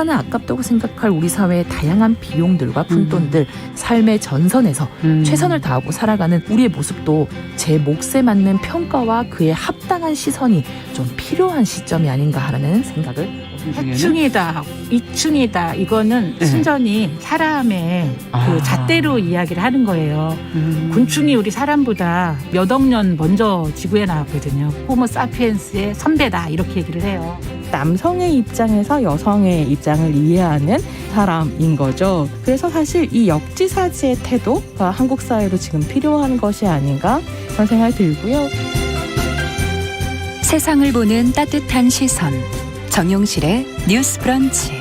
얼마나 아깝다고 생각할 우리 사회의 다양한 비용들과 푼돈들, 삶의 전선에서 최선을 다하고 살아가는 우리의 모습도 제 몫에 맞는 평가와 그에 합당한 시선이 좀 필요한 시점이 아닌가 하는 생각을 해충이다, 이충이다, 이거는 네. 순전히 사람의 그 잣대로 이야기를 하는 거예요. 곤충이 우리 사람보다 몇 억 년 먼저 지구에 나왔거든요. 호모 사피엔스의 선배다 이렇게 얘기를 해요. 남성의 입장에서 여성의 입장을 이해하는 사람인 거죠. 그래서 사실 이 역지사지의 태도가 한국 사회로 지금 필요한 것이 아닌가 그런 생각이 들고요. 세상을 보는 따뜻한 시선 정용실의 뉴스 브런치.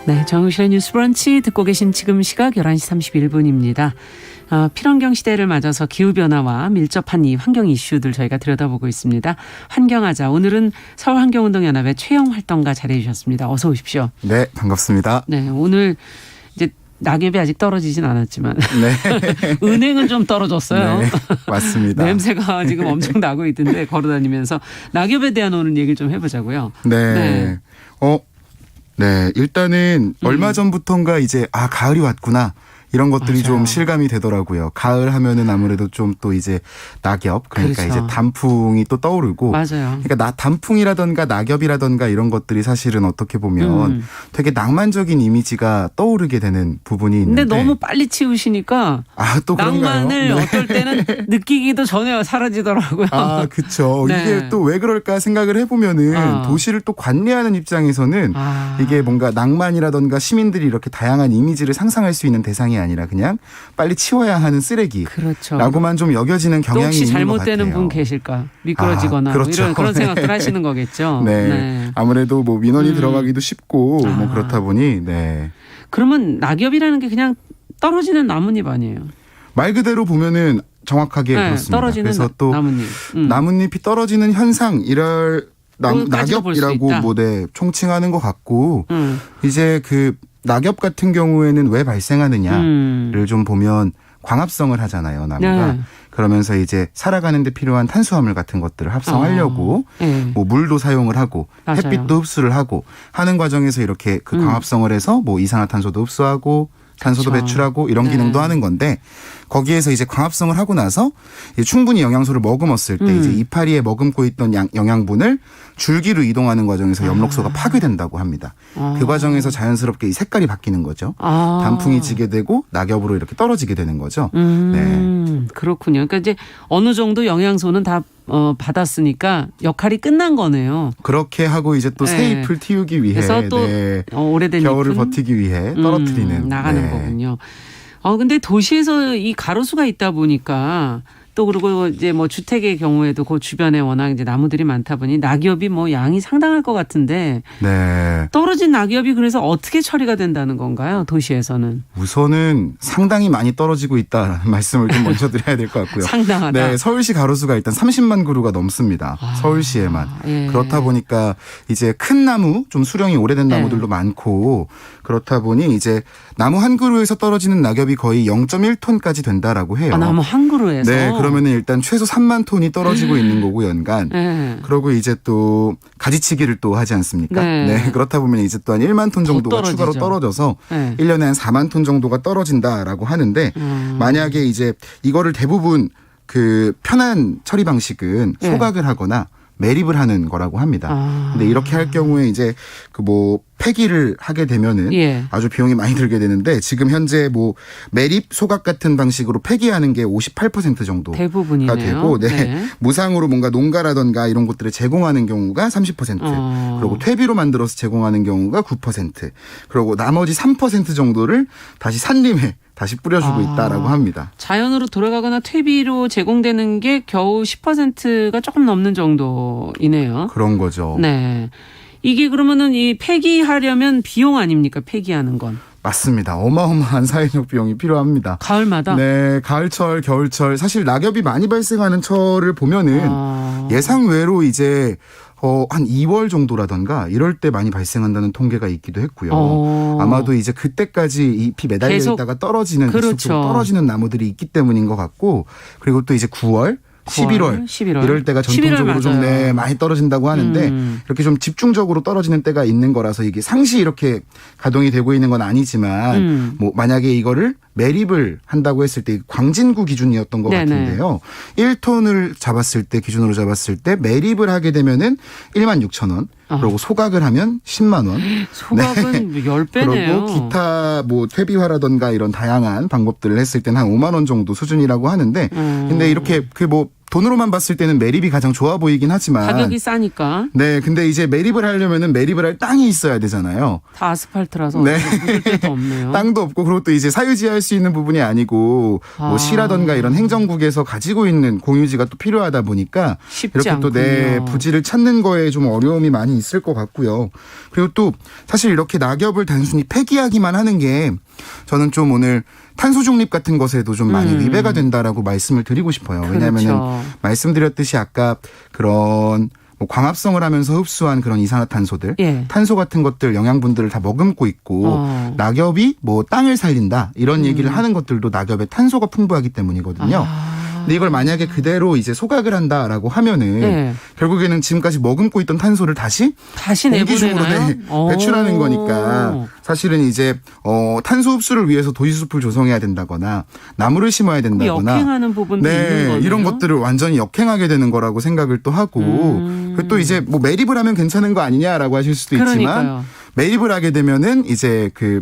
네, 정용실의 뉴스 브런치 듣고 계신 지금 시각 11시 31분입니다. 필환경 시대를 맞아서 기후변화와 밀접한 이 환경 이슈들 저희가 들여다보고 있습니다. 환경하자. 오늘은 서울환경운동연합의 최영 활동가 자리해 주셨습니다. 어서 오십시오. 네, 반갑습니다. 네, 오늘 이제 낙엽이 아직 떨어지진 않았지만 네. 은행은 좀 떨어졌어요. 네, 맞습니다. 냄새가 지금 엄청 나고 있던데 걸어다니면서 낙엽에 대한 오늘 얘기를 좀 해보자고요. 네. 네, 일단은 얼마 전부터인가 이제 가을이 왔구나. 이런 것들이 맞아요. 좀 실감이 되더라고요. 가을 하면은 아무래도 좀 또 이제 낙엽, 그러니까 그렇죠. 이제 단풍이 또 떠오르고. 맞아요. 그러니까 단풍이라던가 낙엽이라던가 이런 것들이 사실은 어떻게 보면 되게 낭만적인 이미지가 떠오르게 되는 부분이 있는데. 근데 너무 빨리 치우시니까 또 그런가요? 낭만을 네. 어떨 때는 느끼기도 전에 사라지더라고요. 그렇죠. 네. 이게 또 왜 그럴까 생각을 해보면은 도시를 또 관리하는 입장에서는 이게 뭔가 낭만이라던가 시민들이 이렇게 다양한 이미지를 상상할 수 있는 대상이 아니라 그냥 빨리 치워야 하는 쓰레기라고만 그렇죠. 좀 여겨지는 경향이 혹시 있는 것 같아요. 잘못되는 분 계실까? 미끄러지거나 그렇죠. 뭐 이런 그런 네. 생각들 하시는 거겠죠. 네. 아무래도 뭐 민원이 들어가기도 쉽고 뭐 그렇다 보니 네. 그러면 낙엽이라는 게 그냥 떨어지는 나뭇잎 아니에요? 말 그대로 보면은 정확하게 네, 그렇습니다. 떨어지는 그래서 또 나뭇잎. 나뭇잎이 떨어지는 현상 그것까지도 볼수 낙엽이라고 있다. 총칭하는 것 같고 이제 그 낙엽 같은 경우에는 왜 발생하느냐를 좀 보면 광합성을 하잖아요, 나무가. 네. 그러면서 이제 살아가는 데 필요한 탄수화물 같은 것들을 합성하려고 네. 뭐 물도 사용을 하고 맞아요. 햇빛도 흡수를 하고 하는 과정에서 이렇게 그 광합성을 해서 뭐 이산화탄소도 흡수하고 탄소도 그렇죠. 배출하고 이런 기능도 하는 건데 거기에서 이제 광합성을 하고 나서 충분히 영양소를 머금었을 때 이제 이파리에 머금고 있던 영양분을 줄기로 이동하는 과정에서 엽록소가 파괴된다고 합니다. 그 과정에서 자연스럽게 이 색깔이 바뀌는 거죠. 단풍이 지게 되고 낙엽으로 이렇게 떨어지게 되는 거죠. 네. 그렇군요. 그러니까 이제 어느 정도 영양소는 다 받았으니까 역할이 끝난 거네요. 그렇게 하고 이제 또 새 네. 잎을 틔우기 위해 그래서 또 오래된 겨울을 잎은 버티기 위해 떨어뜨리는 나가는 네. 거군요. 근데 도시에서 이 가로수가 있다 보니까 또 그리고 이제 뭐 주택의 경우에도 그 주변에 워낙 이제 나무들이 많다 보니 낙엽이 뭐 양이 상당할 것 같은데 네. 떨어진 낙엽이 그래서 어떻게 처리가 된다는 건가요? 도시에서는. 우선은 상당히 많이 떨어지고 있다는 말씀을 좀 먼저 드려야 될 것 같고요. 상당하다. 네, 서울시 가로수가 일단 30만 그루가 넘습니다. 서울시에만. 예. 그렇다 보니까 이제 큰 나무, 좀 수령이 오래된 나무들도 많고 그렇다 보니 이제 나무 한 그루에서 떨어지는 낙엽이 거의 0.1톤까지 된다라고 해요. 나무 한 그루에서. 네, 그러면은 일단 최소 3만 톤이 떨어지고 있는 거고 연간. 네. 그러고 이제 또 가지치기를 또 하지 않습니까? 네. 그렇다 보면 이제 또 한 1만 톤 정도가 떨어지죠. 추가로 떨어져서 네. 1년에 한 4만 톤 정도가 떨어진다라고 하는데 만약에 이제 이거를 대부분 그 편한 처리 방식은 네. 소각을 하거나 매립을 하는 거라고 합니다. 근데 이렇게 할 경우에 이제 그 뭐 폐기를 하게 되면은 예. 아주 비용이 많이 들게 되는데 지금 현재 뭐 매립 소각 같은 방식으로 폐기하는 게 58% 정도가 대부분이네요. 되고 네. 무상으로 뭔가 농가라던가 이런 것들을 제공하는 경우가 30% 그리고 퇴비로 만들어서 제공하는 경우가 9% 그리고 나머지 3% 정도를 다시 산림에 다시 뿌려주고 있다라고 합니다. 자연으로 돌아가거나 퇴비로 제공되는 게 겨우 10%가 조금 넘는 정도이네요. 그런 거죠. 네. 이게 그러면은 이 폐기하려면 비용 아닙니까? 폐기하는 건. 맞습니다. 어마어마한 사회적 비용이 필요합니다. 가을마다? 네. 가을철, 겨울철. 사실 낙엽이 많이 발생하는 철을 보면은 예상 외로 이제 한 2월 정도라던가 이럴 때 많이 발생한다는 통계가 있기도 했고요. 아마도 이제 그때까지 잎이 매달려 계속, 있다가 떨어지는 그렇죠. 잎속으로 떨어지는 나무들이 있기 때문인 것 같고 그리고 또 이제 9월 11월, 11월 이럴 때가 전통적으로 좀 맞아요. 많이 떨어진다고 하는데 이렇게 좀 집중적으로 떨어지는 때가 있는 거라서 이게 상시 이렇게 가동이 되고 있는 건 아니지만 뭐 만약에 이거를 매립을 한다고 했을 때 광진구 기준이었던 것 네네. 같은데요. 1톤을 잡았을 때 기준으로 잡았을 때 매립을 하게 되면은 16,000원. 그리고 소각을 하면 10만 원. 소각은 10배네요. 그리고 기타 뭐 퇴비화라던가 이런 다양한 방법들을 했을 때는 한 5만 원 정도 수준이라고 하는데 근데 이렇게 그 뭐 돈으로만 봤을 때는 매립이 가장 좋아 보이긴 하지만 가격이 싸니까 네, 근데 이제 매립을 하려면은 매립을 할 땅이 있어야 되잖아요. 다 아스팔트라서 네. 묻을 데도 없네요. 땅도 없고 그리고 또 이제 사유지할 수 있는 부분이 아니고 뭐 시라던가 이런 행정국에서 가지고 있는 공유지가 또 필요하다 보니까 쉽지 이렇게 않군요. 또 내 부지를 찾는 거에 좀 어려움이 많이 있을 것 같고요. 그리고 또 사실 이렇게 낙엽을 단순히 폐기하기만 하는 게 저는 좀 오늘 탄소 중립 같은 것에도 좀 많이 위배가 된다라고 말씀을 드리고 싶어요. 왜냐하면은 그렇죠. 말씀드렸듯이 아까 그런 뭐 광합성을 하면서 흡수한 그런 이산화탄소들, 예. 탄소 같은 것들 영양분들을 다 머금고 있고 낙엽이 뭐 땅을 살린다 이런 얘기를 하는 것들도 낙엽에 탄소가 풍부하기 때문이거든요. 근데 이걸 만약에 그대로 이제 소각을 한다라고 하면은 네. 결국에는 지금까지 머금고 있던 탄소를 다시 공기 중으로 내보내나요? 배출하는 오. 거니까 사실은 이제 탄소 흡수를 위해서 도시숲을 조성해야 된다거나 나무를 심어야 된다거나 역행하는 부분도 있는 거네요. 이런 것들을 완전히 역행하게 되는 거라고 생각을 또 하고 그리고 또 이제 뭐 매립을 하면 괜찮은 거 아니냐라고 하실 수도 있지만 그러니까요. 매립을 하게 되면은 이제 그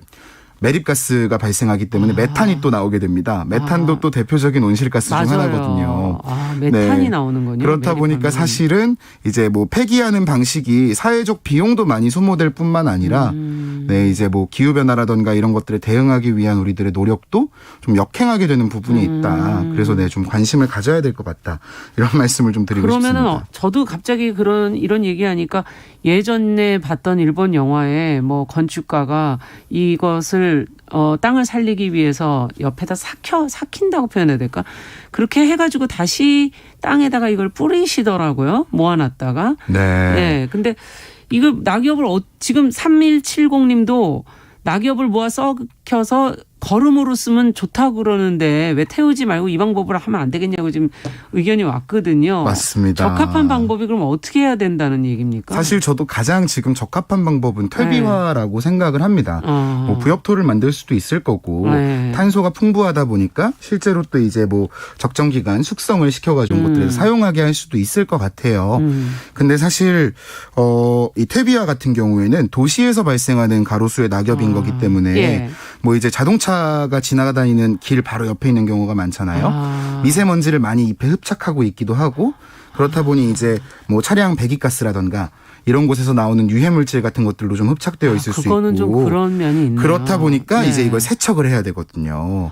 매립가스가 발생하기 때문에 메탄이 또 나오게 됩니다. 메탄도 또 대표적인 온실가스 중 맞아요. 하나거든요. 메탄이 네. 나오는군요. 그렇다 보니까 매립하면. 사실은 이제 뭐 폐기하는 방식이 사회적 비용도 많이 소모될 뿐만 아니라 네, 이제 뭐 기후변화라던가 이런 것들에 대응하기 위한 우리들의 노력도 좀 역행하게 되는 부분이 있다. 그래서 네, 좀 관심을 가져야 될 것 같다. 이런 말씀을 좀 드리고 그러면은 싶습니다. 저도 갑자기 이런 얘기하니까 예전에 봤던 일본 영화에 뭐 건축가가 이것을 땅을 살리기 위해서 옆에다 삭힌다고 표현해야 될까? 그렇게 해가지고 다시 땅에다가 이걸 뿌리시더라고요. 모아놨다가. 네. 네. 근데 이거 낙엽을 지금 3170님도 낙엽을 모아 썩혀서 거름으로 쓰면 좋다고 그러는데 왜 태우지 말고 이 방법으로 하면 안 되겠냐고 지금 의견이 왔거든요. 맞습니다. 적합한 방법이 그럼 어떻게 해야 된다는 얘기입니까? 사실 저도 가장 지금 적합한 방법은 퇴비화라고 생각을 합니다. 뭐 부엽토를 만들 수도 있을 거고 네. 탄소가 풍부하다 보니까 실제로 또 이제 뭐 적정 기간 숙성을 시켜가지고 것들을 사용하게 할 수도 있을 것 같아요. 근데 사실 이 퇴비화 같은 경우에는 도시에서 발생하는 가로수의 낙엽인 거기 때문에 예. 뭐 이제 자동차가 지나다니는 길 바로 옆에 있는 경우가 많잖아요. 미세먼지를 많이 잎에 흡착하고 있기도 하고 그렇다 보니 이제 뭐 차량 배기가스라던가 이런 곳에서 나오는 유해물질 같은 것들도 좀 흡착되어 있을 수 있고 그거는 좀 그런 면이 있네요. 그렇다 보니까 네. 이제 이걸 세척을 해야 되거든요.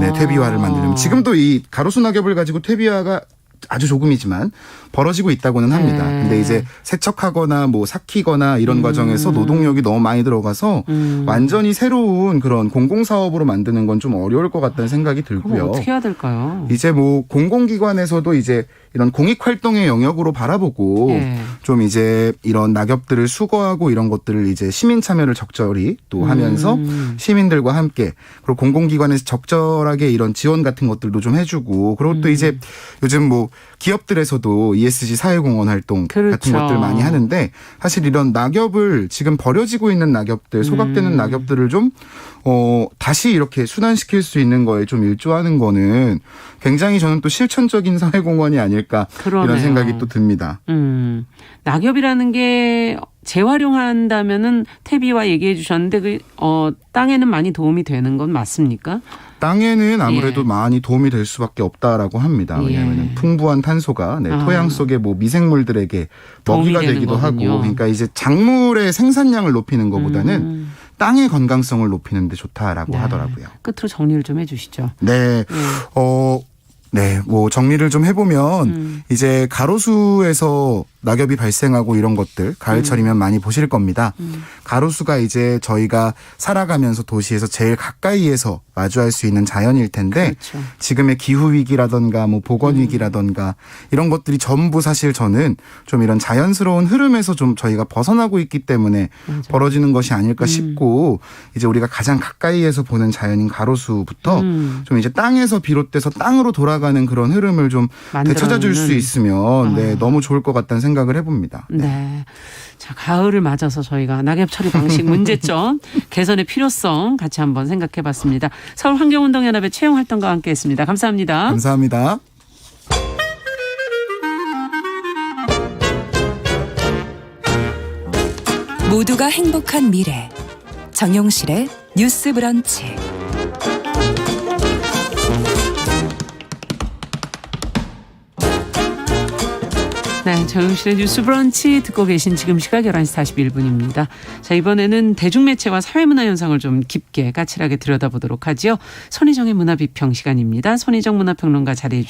네, 퇴비화를 만들려면 지금도 이 가로수 낙엽을 가지고 퇴비화가 아주 조금이지만 벌어지고 있다고는 합니다. 네. 근데 이제 세척하거나 뭐 삭히거나 이런 과정에서 노동력이 너무 많이 들어가서 완전히 새로운 그런 공공사업으로 만드는 건 좀 어려울 것 같다는 생각이 그럼 들고요. 어떻게 해야 될까요? 이제 뭐 공공기관에서도 이제 이런 공익활동의 영역으로 바라보고 예. 좀 이제 이런 낙엽들을 수거하고 이런 것들을 이제 시민 참여를 적절히 또 하면서 시민들과 함께 그리고 공공기관에서 적절하게 이런 지원 같은 것들도 좀 해주고 그리고 또 이제 요즘 뭐 기업들에서도 ESG 사회공헌 활동 그렇죠. 같은 것들 많이 하는데 사실 이런 낙엽을 지금 버려지고 있는 낙엽들 소각되는 낙엽들을 좀 다시 이렇게 순환시킬 수 있는 거에 좀 일조하는 거는 굉장히 저는 또 실천적인 사회공헌이 아닐까 그러네요. 이런 생각이 또 듭니다. 낙엽이라는 게 재활용한다면은 퇴비화 얘기해 주셨는데 땅에는 많이 도움이 되는 건 맞습니까? 땅에는 아무래도 예. 많이 도움이 될 수밖에 없다라고 합니다. 왜냐하면 예. 풍부한 탄소가 토양 속의 뭐 미생물들에게 먹이가 도움이 되기도 되는 거군요. 하고, 그러니까 이제 작물의 생산량을 높이는 것보다는 땅의 건강성을 높이는 데 좋다라고 하더라고요. 끝으로 정리를 좀 해주시죠. 네, 네, 뭐 정리를 좀 해보면 이제 가로수에서 낙엽이 발생하고 이런 것들 가을철이면 많이 보실 겁니다. 가로수가 이제 저희가 살아가면서 도시에서 제일 가까이에서 마주할 수 있는 자연일 텐데 그렇죠. 지금의 기후 위기라던가 뭐 보건 위기라던가 이런 것들이 전부 사실 저는 좀 이런 자연스러운 흐름에서 좀 저희가 벗어나고 있기 때문에 맞아요. 벌어지는 것이 아닐까 싶고 이제 우리가 가장 가까이에서 보는 자연인 가로수부터 좀 이제 땅에서 비롯돼서 땅으로 돌아가는 그런 흐름을 좀 되찾아줄 수 있으면 네, 너무 좋을 것 같다는 생각을 해봅니다. 네. 자, 가을을 맞아서 저희가 낙엽 처리 방식 문제점 개선의 필요성 같이 한번 생각해 봤습니다. 서울환경운동연합의 채용 활동가와 함께 했습니다. 감사합니다. 감사합니다. 모두가 행복한 미래 정용실의 뉴스 브런치. 네, 정용실의 뉴스 브런치 듣고 계신 지금 시각 11시 41분입니다. 자, 이번에는 대중매체와 사회문화 현상을 좀 깊게 까칠하게 들여다보도록 하죠. 손희정의 문화비평 시간입니다. 손희정 문화평론가 자리해